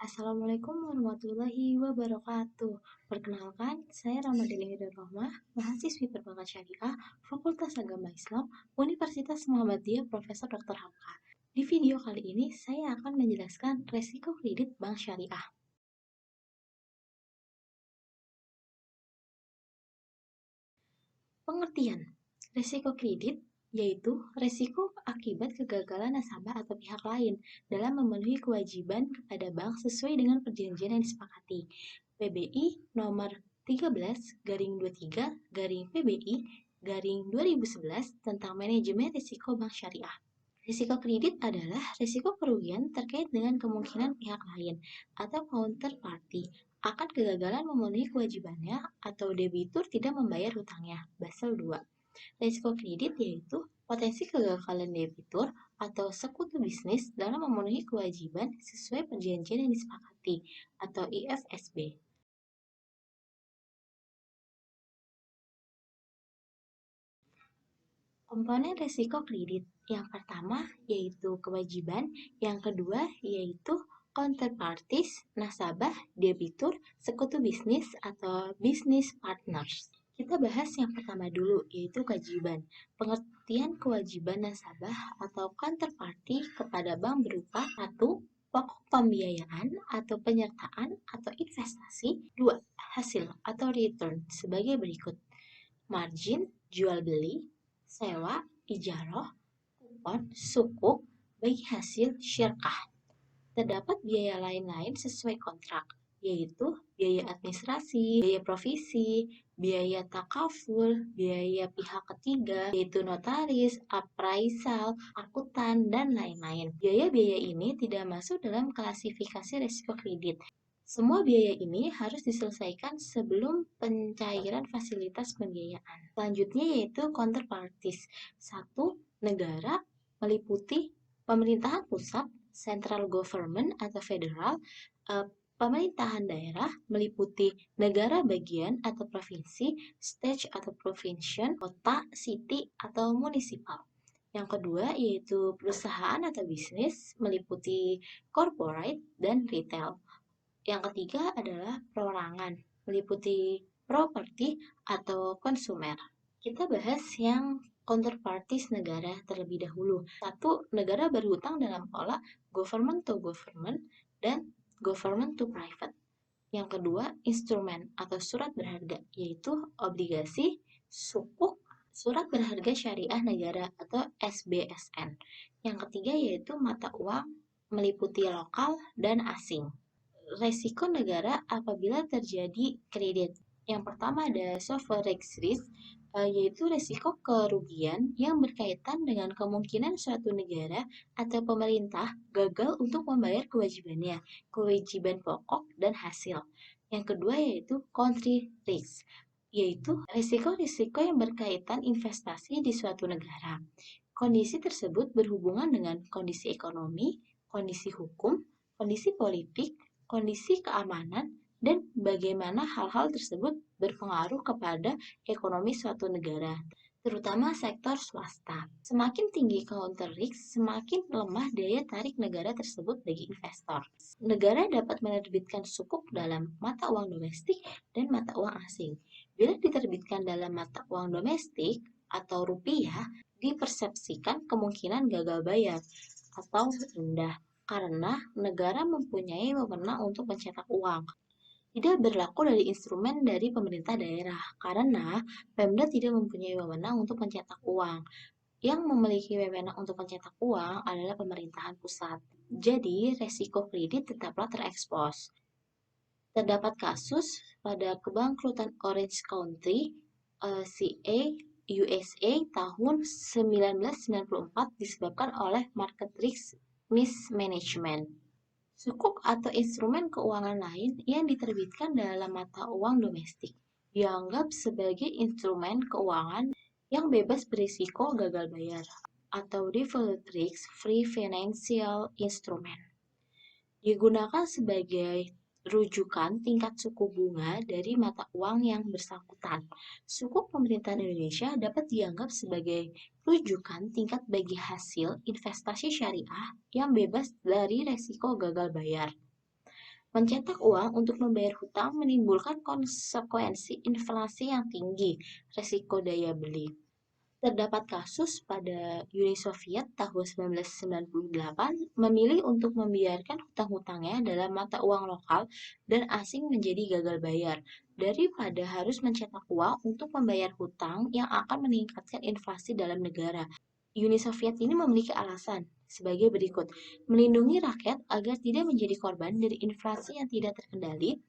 Assalamualaikum warahmatullahi wabarakatuh. Perkenalkan, saya Ramadhani Hidayatullah, mahasiswi Perbankan Syariah, Fakultas Agama Islam, Universitas Muhammadiyah Profesor Dr. Hamka. Di video kali ini, saya akan menjelaskan resiko kredit bank syariah. Pengertian resiko kredit yaitu resiko akibat kegagalan nasabah atau pihak lain dalam memenuhi kewajiban kepada bank sesuai dengan perjanjian yang disepakati. PBI nomor 13/23/PBI/2011 tentang manajemen risiko bank syariah. Risiko kredit adalah risiko kerugian terkait dengan kemungkinan pihak lain atau counterparty akan kegagalan memenuhi kewajibannya atau debitur tidak membayar hutangnya. Basel 2. Risiko kredit yaitu potensi kegagalan debitur atau sekutu bisnis dalam memenuhi kewajiban sesuai perjanjian yang disepakati atau IFSB. Komponen risiko kredit yang pertama yaitu kewajiban, yang kedua yaitu counterparties, nasabah, debitur, sekutu bisnis atau business partners. Kita bahas yang pertama dulu, yaitu kewajiban. Pengertian kewajiban nasabah atau counterparty kepada bank berupa 1. Pokok pembiayaan atau penyertaan atau investasi. 2. Hasil atau return sebagai berikut. Margin, jual beli, sewa, ijaroh, kupon, sukuk, bagi hasil syirkah. Terdapat biaya lain-lain sesuai kontrak, yaitu biaya administrasi, biaya provisi, biaya takaful, biaya pihak ketiga, yaitu notaris, appraisal, akuntan, dan lain-lain. Biaya-biaya ini tidak masuk dalam klasifikasi risiko kredit. Semua biaya ini harus diselesaikan sebelum pencairan fasilitas pembiayaan. Selanjutnya yaitu counterparties. 1. Negara meliputi pemerintahan pusat, central government atau federal, pemerintahan daerah meliputi negara bagian atau provinsi, state atau provincial, kota, city atau municipal. Yang kedua yaitu perusahaan atau bisnis meliputi corporate dan retail. Yang ketiga adalah perorangan, meliputi properti atau konsumer. Kita bahas yang counterparties negara terlebih dahulu. 1. Negara berhutang dalam pola government to government dan government to private. Yang kedua, instrumen atau surat berharga, yaitu obligasi, sukuk, surat berharga syariah negara atau SBSN. Yang ketiga yaitu mata uang meliputi lokal dan asing. Resiko negara apabila terjadi kredit. Yang pertama ada sovereign risk, yaitu resiko kerugian yang berkaitan dengan kemungkinan suatu negara atau pemerintah gagal untuk membayar kewajibannya, kewajiban pokok dan hasil. Yang kedua yaitu country risk, yaitu risiko-risiko yang berkaitan investasi di suatu negara. Kondisi tersebut berhubungan dengan kondisi ekonomi, kondisi hukum, kondisi politik, kondisi keamanan, dan bagaimana hal-hal tersebut berpengaruh kepada ekonomi suatu negara, terutama sektor swasta. Semakin tinggi counter risk, semakin lemah daya tarik negara tersebut bagi investor. Negara dapat menerbitkan sukuk dalam mata uang domestik dan mata uang asing. Bila diterbitkan dalam mata uang domestik atau rupiah, dipersepsikan kemungkinan gagal bayar atau rendah karena negara mempunyai wewenang untuk mencetak uang. Tidak berlaku dari instrumen dari pemerintah daerah karena Pemda tidak mempunyai wewenang untuk mencetak uang. Yang memiliki wewenang untuk mencetak uang adalah pemerintahan pusat. Jadi, resiko kredit tetaplah terekspos. Terdapat kasus pada kebangkrutan Orange County, CA, USA tahun 1994 disebabkan oleh market risk mismanagement. Sukuk atau instrumen keuangan lain yang diterbitkan dalam mata uang domestik dianggap sebagai instrumen keuangan yang bebas berisiko gagal bayar atau default risk free financial instrument. Digunakan sebagai rujukan tingkat suku bunga dari mata uang yang bersangkutan. Sukuk pemerintahan Indonesia dapat dianggap sebagai rujukan tingkat bagi hasil investasi syariah yang bebas dari resiko gagal bayar. Mencetak uang untuk membayar hutang menimbulkan konsekuensi inflasi yang tinggi, resiko daya beli. Terdapat kasus pada Uni Soviet tahun 1998 memilih untuk membiarkan hutang-hutangnya dalam mata uang lokal dan asing menjadi gagal bayar, daripada harus mencetak uang untuk membayar hutang yang akan meningkatkan inflasi dalam negara. Uni Soviet ini memiliki alasan sebagai berikut: melindungi rakyat agar tidak menjadi korban dari inflasi yang tidak terkendali.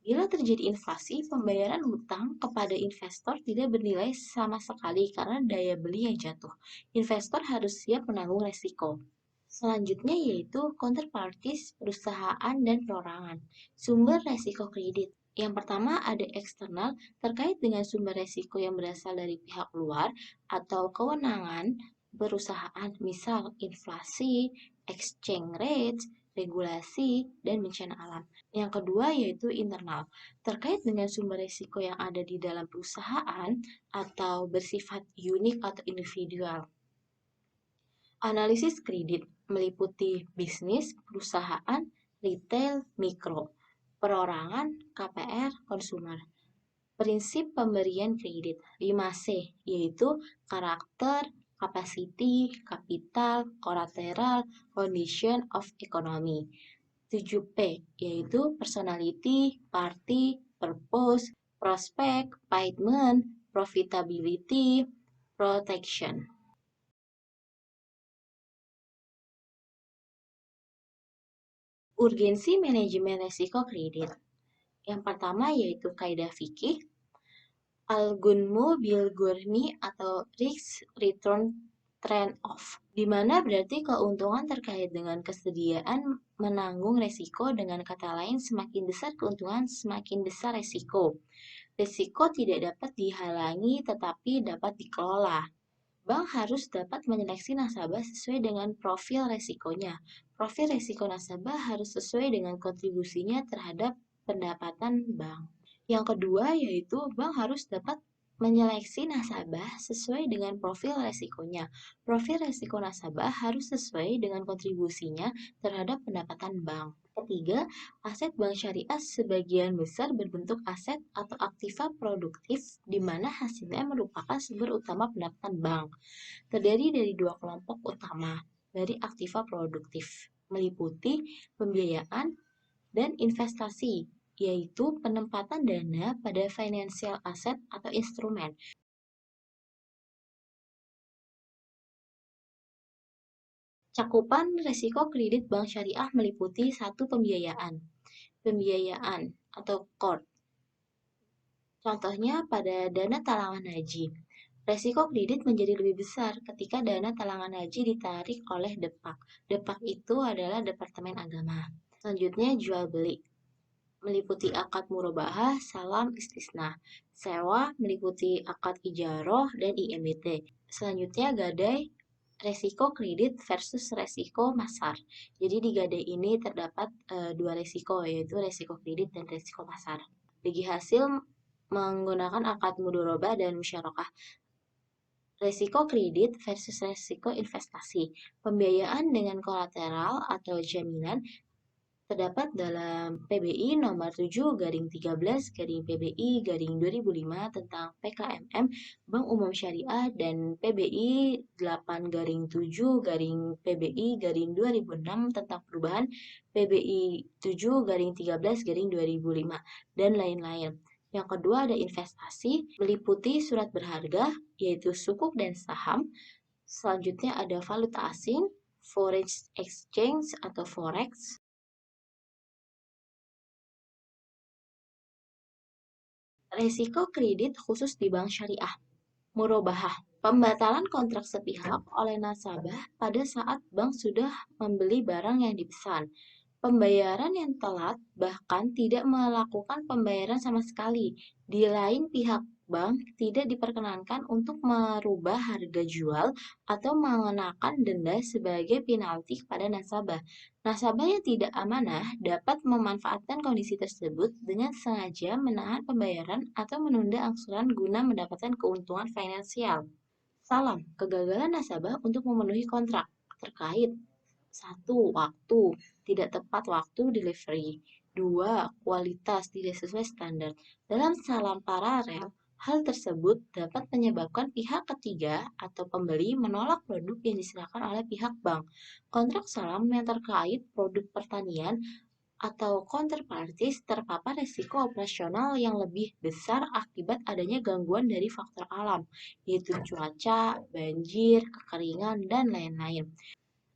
Bila terjadi inflasi, pembayaran hutang kepada investor tidak bernilai sama sekali karena daya beli yang jatuh. Investor harus siap menanggung resiko. Selanjutnya yaitu counterparties, perusahaan, dan perorangan. Sumber resiko kredit. Yang pertama ada eksternal, terkait dengan sumber resiko yang berasal dari pihak luar atau kewenangan perusahaan, misal inflasi, exchange rate, regulasi, dan bencana alam. Yang kedua yaitu internal, terkait dengan sumber resiko yang ada di dalam perusahaan atau bersifat unik atau individual. Analisis kredit meliputi bisnis, perusahaan, retail, mikro, perorangan, KPR, konsumer. Prinsip pemberian kredit 5C, yaitu karakter, capacity, capital, collateral, condition of economy. 7P, yaitu personality, party, purpose, prospect, payment, profitability, protection. Urgensi manajemen resiko kredit. Yang pertama yaitu kaidah fikih Al-Gunmu Bil-Gurmi atau Risk Return Trade-off, di mana berarti keuntungan terkait dengan kesediaan menanggung resiko, dengan kata lain semakin besar keuntungan semakin besar resiko. Resiko tidak dapat dihalangi tetapi dapat dikelola. Bank harus dapat menyeleksi nasabah sesuai dengan profil resikonya. Profil resiko nasabah harus sesuai dengan kontribusinya terhadap pendapatan bank. Yang kedua yaitu bank harus dapat menyeleksi nasabah sesuai dengan profil resikonya. Profil resiko nasabah harus sesuai dengan kontribusinya terhadap pendapatan bank. Ketiga, aset bank syariah sebagian besar berbentuk aset atau aktiva produktif di mana hasilnya merupakan sumber utama pendapatan bank. Terdiri dari dua kelompok utama dari aktiva produktif, meliputi pembiayaan dan investasi, yaitu penempatan dana pada financial asset atau instrumen. Cakupan resiko kredit bank syariah meliputi satu pembiayaan atau core. Contohnya pada dana talangan haji. Resiko kredit menjadi lebih besar ketika dana talangan haji ditarik oleh DEPAK. DEPAK itu adalah Departemen Agama. Selanjutnya jual beli meliputi akad murabahah, salam, istisna. Sewa meliputi akad ijaroh dan IMBT. Selanjutnya gadai, resiko kredit versus resiko masar. Jadi di gadai ini terdapat dua resiko, yaitu resiko kredit dan resiko pasar. Bagi hasil menggunakan akad mudorobah dan musyarakah. Resiko kredit versus resiko investasi. Pembiayaan dengan kolateral atau jaminan terdapat dalam PBI nomor 7/13/PBI/2005 tentang PKMM Bank Umum Syariah dan PBI 8/7/PBI/2006 tentang perubahan PBI 7/13/2005 dan lain-lain. Yang kedua ada investasi, meliputi surat berharga, yaitu sukuk dan saham. Selanjutnya ada valuta asing, foreign exchange atau forex. Risiko kredit khusus di bank syariah. Murabahah, pembatalan kontrak sepihak oleh nasabah pada saat bank sudah membeli barang yang dipesan. Pembayaran yang telat, bahkan tidak melakukan pembayaran sama sekali. Di lain pihak, bank tidak diperkenankan untuk merubah harga jual atau mengenakan denda sebagai penalti kepada nasabah. Nasabah yang tidak amanah dapat memanfaatkan kondisi tersebut dengan sengaja menahan pembayaran atau menunda angsuran guna mendapatkan keuntungan finansial. Salam, kegagalan nasabah untuk memenuhi kontrak terkait 1. Waktu. tidak tepat waktu delivery. 2. Kualitas tidak sesuai standar. Dalam salam paralel, hal tersebut dapat menyebabkan pihak ketiga atau pembeli menolak produk yang diserahkan oleh pihak bank. Kontrak salam yang terkait produk pertanian atau counterparties terpapar risiko operasional yang lebih besar akibat adanya gangguan dari faktor alam, yaitu cuaca, banjir, kekeringan, dan lain-lain.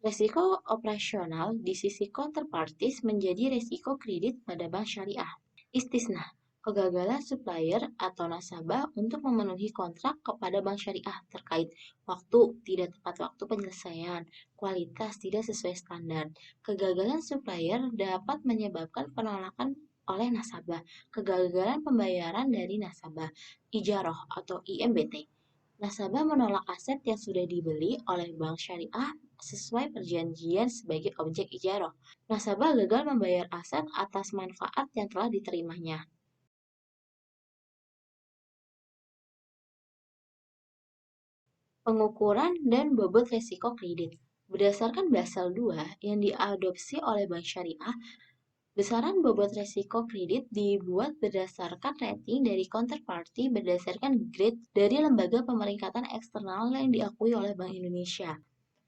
Risiko operasional di sisi counterparties menjadi risiko kredit pada bank syariah. Istisna, kegagalan supplier atau nasabah untuk memenuhi kontrak kepada bank syariah terkait waktu, tidak tepat waktu penyelesaian, kualitas tidak sesuai standar. Kegagalan supplier dapat menyebabkan penolakan oleh nasabah, kegagalan pembayaran dari nasabah, ijaroh atau IMBT. Nasabah menolak aset yang sudah dibeli oleh bank syariah sesuai perjanjian sebagai objek ijaroh. Nasabah gagal membayar aset atas manfaat yang telah diterimanya. Pengukuran dan bobot risiko kredit. Berdasarkan Basel II yang diadopsi oleh Bank Syariah, besaran bobot risiko kredit dibuat berdasarkan rating dari counterparty berdasarkan grade dari lembaga pemeringkatan eksternal yang diakui oleh Bank Indonesia.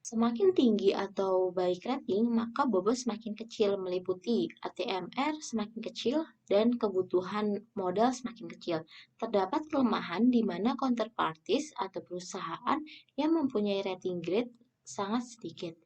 Semakin tinggi atau baik rating, maka bobot semakin kecil meliputi ATMR semakin kecil dan kebutuhan modal semakin kecil. Terdapat kelemahan di mana counterparties atau perusahaan yang mempunyai rating grade sangat sedikit.